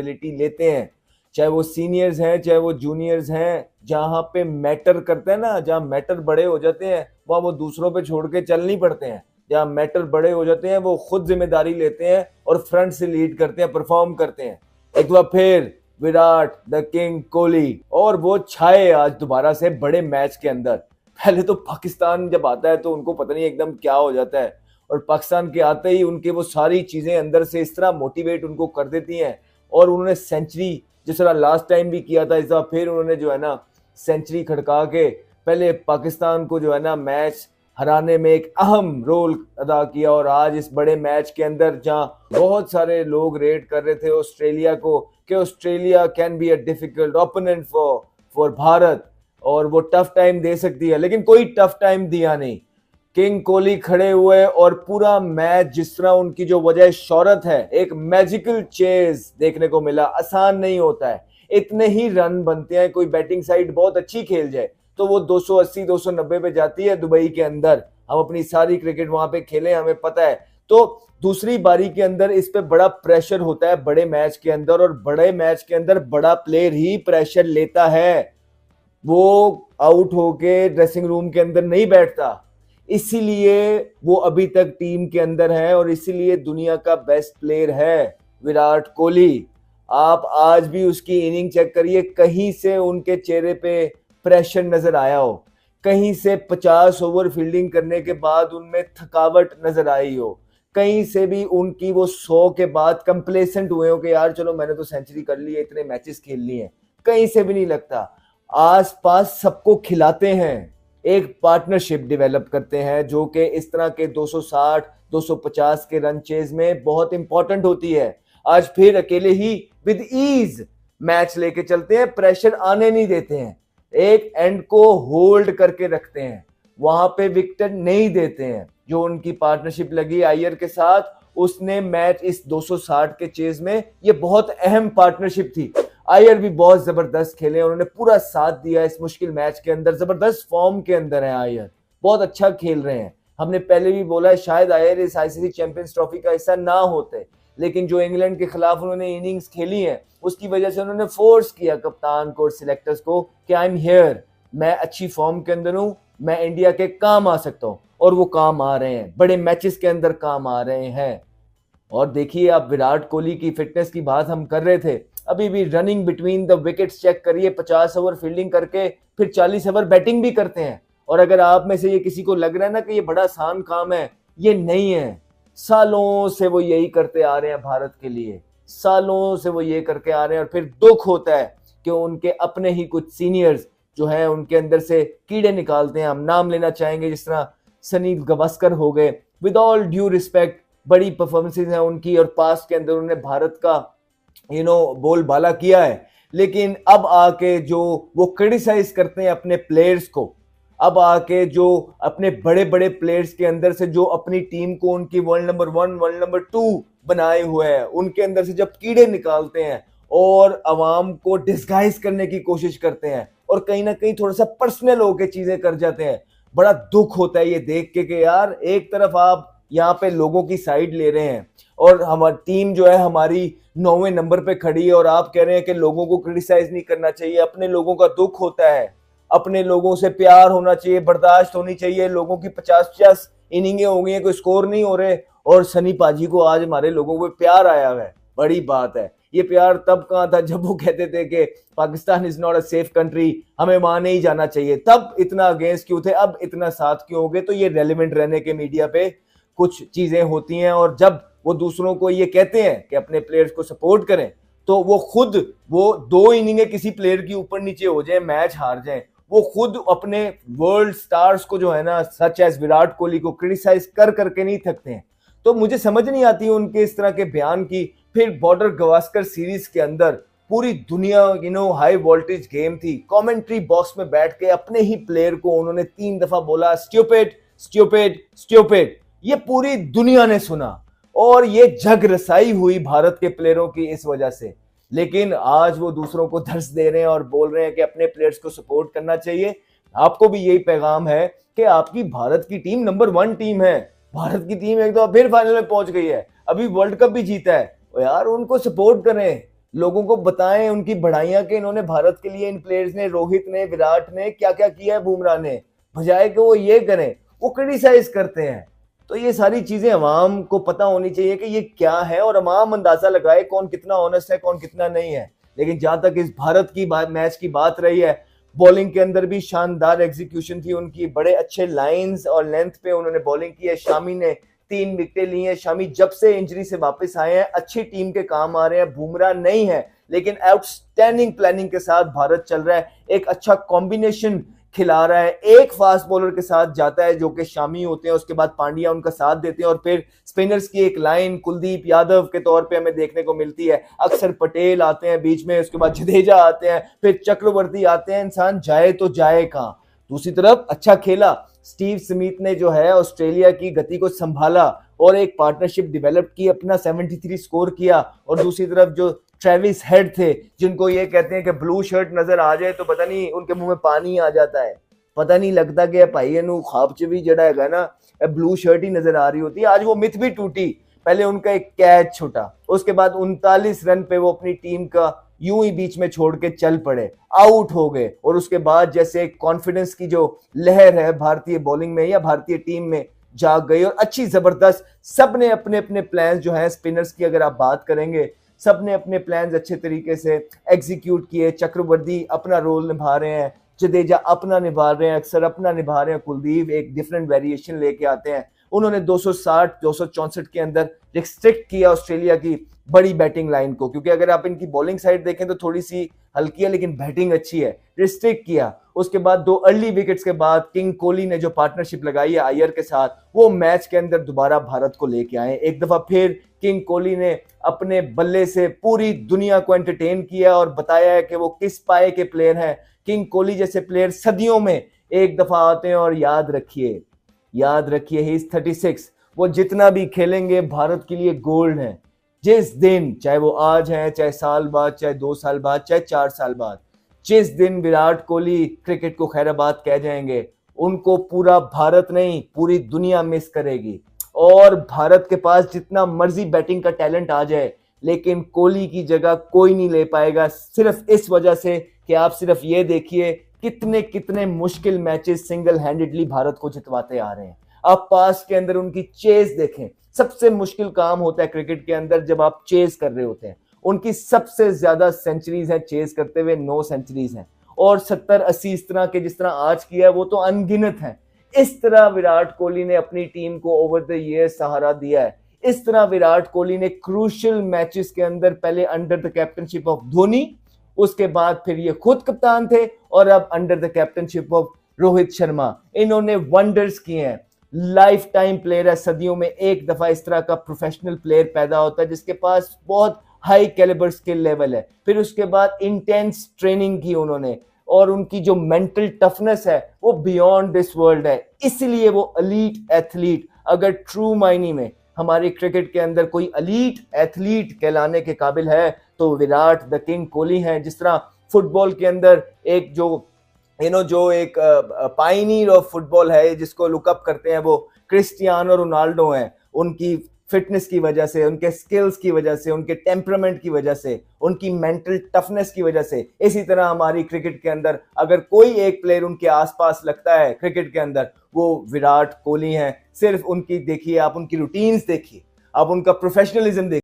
Responsibility लेते हैं, चाहे वो सीनियर्स हैं चाहे वो जूनियर्स हैं। जहाँ पे मैटर करते हैं ना, जहाँ मैटर बड़े हो जाते हैं वहाँ वो दूसरों पे छोड़ के चल नहीं पड़ते हैं। जहाँ मैटर बड़े हो जाते हैं वो खुद जिम्मेदारी लेते हैं और फ्रंट से लीड करते हैं, परफॉर्म करते हैं। एक बार फिर विराट द किंग कोहली, और वो छाए आज दोबारा से बड़े मैच के अंदर। पहले तो पाकिस्तान जब आता है तो उनको पता नहीं एकदम क्या हो जाता है, और पाकिस्तान के आते ही उनके वो सारी चीजें अंदर से इस तरह मोटिवेट उनको कर देती हैं, और उन्होंने सेंचुरी जिस तरह लास्ट टाइम भी किया था, इस बार फिर उन्होंने जो है ना सेंचुरी खड़का के पहले पाकिस्तान को जो है ना मैच हराने में एक अहम रोल अदा किया। और आज इस बड़े मैच के अंदर जहां बहुत सारे लोग रेट कर रहे थे ऑस्ट्रेलिया को कि Australia can be a difficult opponent for Bharat और वो टफ टाइम दे सकती है, लेकिन कोई टफ टाइम दिया नहीं। किंग कोहली खड़े हुए और पूरा मैच जिस तरह उनकी जो वजह शौहरत है, एक मैजिकल चेज देखने को मिला। आसान नहीं होता है, इतने ही रन बनते हैं। कोई बैटिंग साइड बहुत अच्छी खेल जाए तो वो 280 290 पे जाती है दुबई के अंदर। हम अपनी सारी क्रिकेट वहां पे खेले, हमें पता है। तो दूसरी बारी के अंदर इस पे बड़ा प्रेशर होता है बड़े मैच के अंदर, और बड़े मैच के अंदर बड़ा प्लेयर ही प्रेशर लेता है। वो आउट होके ड्रेसिंग रूम के अंदर नहीं बैठता, इसीलिए वो अभी तक टीम के अंदर है और इसीलिए दुनिया का बेस्ट प्लेयर है विराट कोहली। आप आज भी उसकी इनिंग चेक करिए, कहीं से उनके चेहरे पे प्रेशर नजर आया हो, कहीं से 50 ओवर फील्डिंग करने के बाद उनमें थकावट नजर आई हो, कहीं से भी उनकी वो 100 के बाद कंप्लेसेंट हुए हो कि यार चलो मैंने तो सेंचुरी कर ली है, इतने मैचेस खेल लिए हैं, कहीं से भी नहीं लगता। आसपास सबको खिलाते हैं, एक पार्टनरशिप डेवलप करते हैं जो कि इस तरह के 260 250 के रन चेज में बहुत इंपॉर्टेंट होती है। आज फिर अकेले ही विद ईज मैच लेके चलते हैं, प्रेशर आने नहीं देते हैं, एक एंड को होल्ड करके रखते हैं, वहां पे विकेट नहीं देते हैं। जो उनकी पार्टनरशिप लगी आयर के साथ, उसने मैच इस 260 के चेज में ये बहुत अहम पार्टनरशिप थी। आयर भी बहुत जबरदस्त खेले, उन्होंने पूरा साथ दिया इस मुश्किल मैच के अंदर। जबरदस्त फॉर्म के अंदर है आयर, बहुत अच्छा खेल रहे हैं। हमने पहले भी बोला है शायद आयर इस आईसीसी चैंपियंस ट्रॉफी का हिस्सा ना होते, लेकिन जो इंग्लैंड के खिलाफ उन्होंने इनिंग्स खेली है उसकी वजह से उन्होंने फोर्स किया कप्तान को और सिलेक्टर्स को कि आई एम हियर, मैं अच्छी फॉर्म के अंदर हूं, मैं इंडिया के काम आ सकता हूं। और वो काम आ रहे हैं, बड़े मैचेस के अंदर काम आ रहे हैं। और देखिए आप विराट कोहली की फिटनेस की बात हम कर रहे थे, अभी भी running between the wickets check करिए, 50 ओवर फील्डिंग करके फिर 40 ओवर बैटिंग भी करते हैं। और अगर आप में से ये किसी को लग रहा है ना कि ये बड़ा आसान काम है, ये नहीं है। सालों से वो यही करते आ रहे हैं भारत के लिए, सालों से वो ये करके आ रहे हैं। और फिर दुख होता है कि उनके अपने ही कुछ सीनियर्स जो है उनके अंदर से कीड़े निकालते हैं। हम नाम लेना चाहेंगे जिस तरह सनी गावस्कर हो गए, विद ऑल ड्यू रिस्पेक्ट, बड़ी परफॉर्मेंसेज हैं उनकी और पास्ट के अंदर उन्होंने भारत का बोलबाला किया है। लेकिन अब आके जो वो क्रिटिसाइज करते हैं अपने प्लेयर्स को, अब आके जो अपने बड़े बड़े प्लेयर्स के अंदर से जो अपनी टीम को उनकी वर्ल्ड नंबर 1 वर्ल्ड नंबर 2 बनाए हुए हैं, उनके अंदर से जब कीड़े निकालते हैं और अवाम को डिस्गाइज करने की कोशिश करते हैं और कहीं ना कहीं थोड़ा सा पर्सनल होके चीजें कर जाते हैं, बड़ा दुख होता है ये देख के कि यार एक तरफ आप यहाँ पे लोगों की साइड ले रहे हैं और हमारी टीम जो है हमारी 9वें नंबर पे खड़ी है और आप कह रहे हैं कि लोगों को क्रिटिसाइज नहीं करना चाहिए। अपने लोगों का दुख होता है, अपने लोगों से प्यार होना चाहिए, बर्दाश्त होनी चाहिए। लोगों की 50-50 इनिंगें हो गई हैं, कोई स्कोर नहीं हो रहे, और सनी पाजी को आज हमारे लोगों को प्यार आया हुआ है। बड़ी बात है। ये प्यार तब कहाँ था जब वो कहते थे कि Pakistan is not a safe country, हमें वहां नहीं जाना चाहिए। तब इतना अगेंस्ट क्यों थे, अब इतना साथ क्यों हो गए? तो ये रेलिवेंट रहने के मीडिया पे कुछ चीजें होती हैं, और जब वो दूसरों को ये कहते हैं कि अपने प्लेयर्स को सपोर्ट करें, तो वो खुद वो 2 इनिंगें किसी प्लेयर की ऊपर नीचे हो जाए, मैच हार जाए, वो खुद अपने वर्ल्ड स्टार्स को जो है ना सच एज विराट कोहली को क्रिटिसाइज कर करके नहीं थकते हैं। तो मुझे समझ नहीं आती उनके इस तरह के बयान की। फिर बॉर्डर गवास्कर सीरीज के अंदर पूरी दुनिया हाई वोल्टेज गेम थी, कमेंट्री बॉक्स में बैठ के अपने ही प्लेयर को उन्होंने 3 दफा बोला स्टूपिड स्टूपिड स्टूपिड, ये पूरी दुनिया ने सुना और ये जग रसाई हुई भारत के प्लेयरों की इस वजह से। लेकिन आज वो दूसरों को दर्श दे रहे हैं और बोल रहे हैं कि अपने प्लेयर्स को सपोर्ट करना चाहिए। आपको भी यही पैगाम है कि आपकी भारत की टीम नंबर 1 टीम है, भारत की टीम एक तो फिर फाइनल में पहुंच गई है, अभी वर्ल्ड कप भी जीता है, तो यार उनको सपोर्ट करें, लोगों को बताएं उनकी बढ़ाइयां कि इन्होंने भारत के लिए इन प्लेयर्स ने, रोहित ने, विराट ने क्या क्या किया है, बुमराह ने, बजाय कि वो ये करें, वो क्रिटिसाइज करते हैं। तो ये सारी चीजें अवाम को पता होनी चाहिए कि ये क्या है, और अवाम अंदाजा लगाए कौन कितना ऑनेस्ट है, कौन कितना नहीं है। लेकिन जहां तक इस भारत की मैच की बात रही है, बॉलिंग के अंदर भी शानदार एग्जीक्यूशन थी उनकी, बड़े अच्छे लाइंस और लेंथ पे उन्होंने बॉलिंग की है। शामी ने 3 विकेटें ली हैं। शामी जब से इंजरी से वापस आए हैं अच्छी टीम के काम आ रहे हैं। बुमराह नहीं है, लेकिन आउटस्टैंडिंग प्लानिंग के साथ भारत चल रहा है, एक अच्छा कॉम्बिनेशन खिला रहा है। एक फास्ट बॉलर के साथ जाता है जो कि शामी होते हैं, उसके बाद पांड्या उनका साथ देते हैं, और फिर स्पिनर्स की एक लाइन कुलदीप यादव के तौर पे हमें देखने को मिलती है। अक्सर पटेल आते हैं बीच में, उसके बाद जडेजा आते हैं, फिर चक्रवर्ती आते हैं। इंसान जाए तो जाए कहां। दूसरी तरफ अच्छा खेला स्टीव स्मिथ ने, जो है ऑस्ट्रेलिया की गति को संभाला और एक पार्टनरशिप डेवलप की, अपना 73 स्कोर किया। और दूसरी तरफ जो ट्रेविस हेड थे, जिनको ये कहते हैं कि ब्लू शर्ट नजर आ जाए तो पता नहीं उनके मुंह में पानी आ जाता है, पता नहीं लगता कि भाई इनू ख्वाब च भी जड़ा है ना ब्लू शर्ट ही नजर आ रही होती है। आज वो मिथ भी टूटी। पहले उनका एक कैच छूटा, उसके बाद 39 रन पे वो अपनी टीम का यूं ही बीच में छोड़ के चल पड़े, आउट हो गए। और उसके बाद जैसे कॉन्फिडेंस की जो लहर है भारतीय बॉलिंग में या भारतीय टीम में जाग गई, और अच्छी जबरदस्त सब ने अपने अपने प्लान्स जो है, स्पिनर्स की अगर आप बात करेंगे, सब ने अपने प्लान्स अच्छे तरीके से एग्जीक्यूट किए। चक्रवर्ती अपना रोल निभा रहे हैं, जडेजा अपना निभा रहे हैं, अक्सर अपना निभा रहे हैं, कुलदीप एक डिफरेंट वेरिएशन लेके आते हैं। उन्होंने 260 264 के अंदर रिस्ट्रिक्ट किया ऑस्ट्रेलिया की बड़ी बैटिंग लाइन को, क्योंकि अगर आप इनकी बॉलिंग साइड देखें तो थोड़ी सी हल्की है लेकिन बैटिंग अच्छी है, रिस्ट्रिक्ट किया। उसके बाद 2 अर्ली विकेट्स के बाद किंग कोहली ने जो पार्टनरशिप लगाई है अय्यर के साथ, वो मैच के अंदर दोबारा भारत को लेके आए। एक दफा फिर किंग कोहली ने अपने बल्ले से पूरी दुनिया को एंटरटेन किया और बताया है कि वो किस पाए के प्लेयर हैं। किंग कोहली जैसे प्लेयर सदियों में एक दफा आते हैं, और याद रखिए ही इज 36, वो जितना भी खेलेंगे भारत के लिए गोल्ड है। जिस दिन, चाहे वो आज है, चाहे साल बाद, चाहे 2 साल बाद, चाहे 4 साल बाद, जिस दिन विराट कोहली क्रिकेट को खैराबाद कह जाएंगे, उनको पूरा भारत नहीं पूरी दुनिया मिस करेगी। और भारत के पास जितना मर्जी बैटिंग का टैलेंट आ जाए, लेकिन कोहली की जगह कोई नहीं ले पाएगा, सिर्फ इस वजह से कि आप सिर्फ ये देखिए कितने कितने मुश्किल मैचेस सिंगल हैंडेडली भारत को जितवाते आ रहे हैं। आप पास के अंदर उनकी चेस देखें, सबसे मुश्किल काम होता है क्रिकेट के अंदर जब आप चेस कर रहे होते हैं। उनकी सबसे ज्यादा सेंचुरीज हैं चेस करते हुए, 9 सेंचुरीज हैं, और 70-80 इस तरह के जिस तरह आज किया है वो तो अनगिनत है। इस तरह विराट कोहली ने अपनी टीम को ओवर द ईयर सहारा दिया है। इस तरह विराट कोहली ने क्रूशियल मैचेस के अंदर पहले under the captainship of Dhoni, उसके बाद फिर ये खुद कप्तान थे, और अब under the captainship of Rohit Sharma, इन्होंने वंडर्स किए हैं। लाइफ टाइम प्लेयर है, सदियों में एक दफा इस तरह का प्रोफेशनल प्लेयर पैदा होता है जिसके पास बहुत हाई कैलिबर स्किल लेवल है। फिर उसके बाद इंटेंस ट्रेनिंग की उन्होंने, और उनकी जो मेंटल टफनेस है वो बियॉन्ड दिस वर्ल्ड है। इसलिए वो एलीट एथलीट, अगर ट्रू मायने में हमारे क्रिकेट के अंदर कोई एलीट एथलीट कहलाने के काबिल है तो विराट द किंग कोहली हैं। जिस तरह फुटबॉल के अंदर एक जो एक पायनियर ऑफ फुटबॉल है जिसको लुकअप करते हैं, वो क्रिस्टियानो रोनाल्डो हैं। उनकी फिटनेस की वजह से, उनके स्किल्स की वजह से, उनके टेम्परामेंट की वजह से, उनकी मेंटल टफनेस की वजह से। इसी तरह हमारी क्रिकेट के अंदर अगर कोई एक प्लेयर उनके आसपास लगता है क्रिकेट के अंदर, वो विराट कोहली हैं। सिर्फ उनकी देखिए आप, उनकी रूटीन्स देखिए, आप उनका प्रोफेशनलिज्म देखिए।